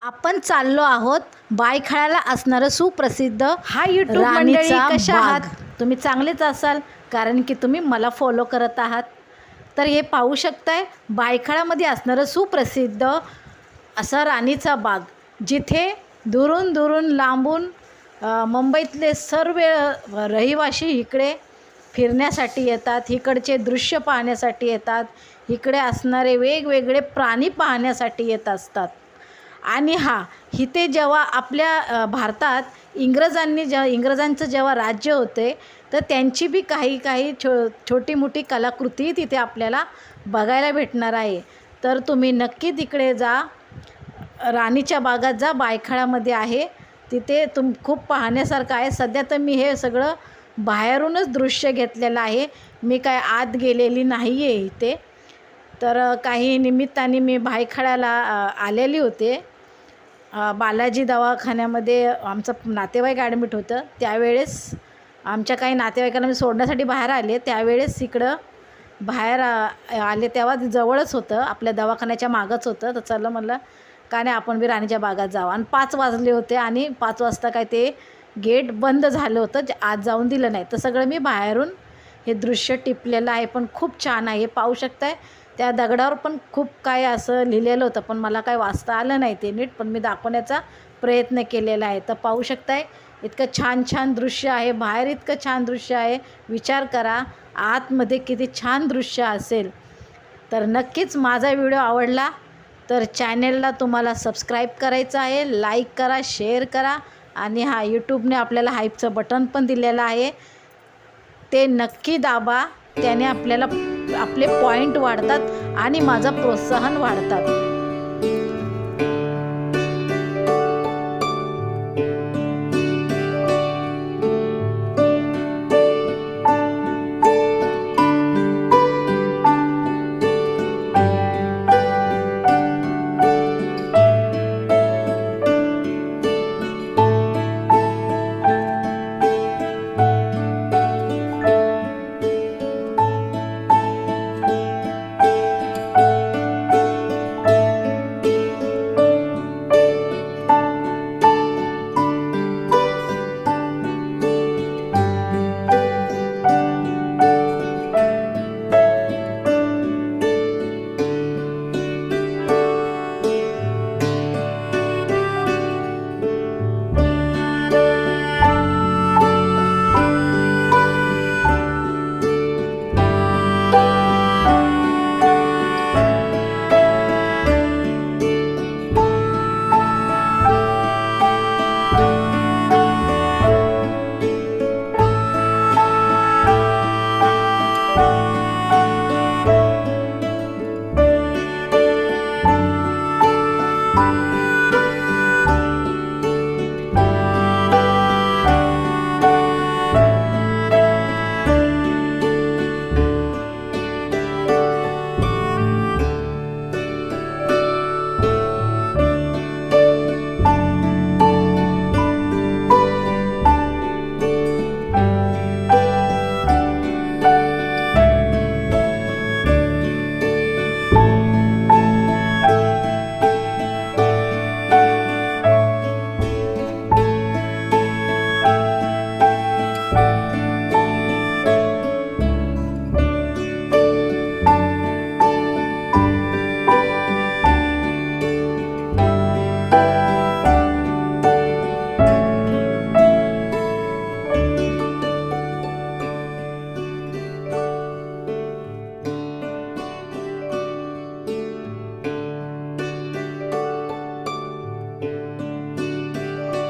आपण चाललो आहोत बायखळ्याला असणारं सुप्रसिद्ध हा यूट्यूब मंडळी कशा बाग. आहात तुम्ही? चांगलेच असाल, कारण की तुम्ही मला फॉलो करत आहात. तर हे पाहू शकताय बायखळ्यामध्ये असणारं सुप्रसिद्ध असं राणीचा बाग, जिथे दुरून दुरून लांबून मुंबईतले सर्व रहिवासी इकडे फिरण्यासाठी येतात, इकडचे दृश्य पाहण्यासाठी येतात, इकडे असणारे वेगवेगळे प्राणी पाहण्यासाठी येत असतात. आणि इथे जेव्हा आपल्या भारतात इंग्रजांचं जेव्हा राज्य होते, तर त्यांची बी काही छोटी मोठी कलाकृती तिथे आपल्याला बघायला भेटणार आहे. तर तुम्ही नक्की तिकडे जा, राणीच्या बागात जा, बायखळ्यामध्ये आहे. तिथे खूप पाहण्यासारखं आहे. सध्या तर मी हे सगळं बाहेरूनच दृश्य घेतलेलं आहे, मी काय आत गेलेली नाही आहे इथे. तर काही निमित्ताने मी बायखळ्याला आलेली होते. बालाजी दवाखान्यामध्ये आमचं नातेवाईक ॲडमिट होतं, त्यावेळेस आमच्या काही नातेवाईकांना मी सोडण्यासाठी बाहेर आले. त्यावेळेस इकडं बाहेर आले तेव्हा जवळच होतं, आपल्या दवाखान्याच्या मागंच होतं. तर चला म्हणलं का नाही आपण बी राणीच्या बागात जावं. आणि 5 वाजले होते आणि 5 वाजता काय ते गेट बंद झालं होतं, आत जाऊन दिलं नाही. तर सगळं मी बाहेरून हे दृश्य टिपलेलं आहे, पण खूप छान आहे. हे पाहू शकताय, त्या दगडावर पण खूप काय असं लिहिलेलं होतं, पण मला काय वाचता आलं नाही ते नीट, पण मी दाखवण्याचा प्रयत्न केलेला आहे. तर पाहू शकताय इतकं छान छान दृश्य आहे, बाहेर इतकं छान दृश्य आहे. विचार करा आतमध्ये किती छान दृश्य असेल. तर नक्कीच माझा व्हिडिओ आवडला तर चॅनेलला तुम्हाला सबस्क्राईब करायचं आहे, लाईक करा, शेअर करा. आणि यूट्यूबने आपल्याला हाईपचं बटन पण दिलेलं आहे, ते नक्की दाबा. त्याने आपल्याला आपले पॉईंट वाढतात आणि माझं प्रोत्साहन वाढतात.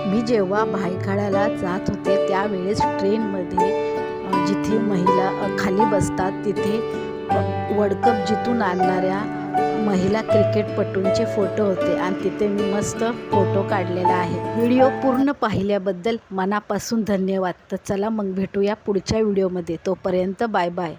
मी जेव्हा बायखळ्याला जात होते त्यावेळेस ट्रेनमध्ये जिथे महिला खाली बसतात, तिथे वर्ल्डकप जिंकून आणणाऱ्या महिला क्रिकेटपटूंचे फोटो होते आणि तिथे मी मस्त फोटो काढलेला आहे. व्हिडिओ पूर्ण पाहिल्याबद्दल मनापासून धन्यवाद. तर चला मग भेटूया पुढच्या व्हिडिओमध्ये. तोपर्यंत बाय बाय.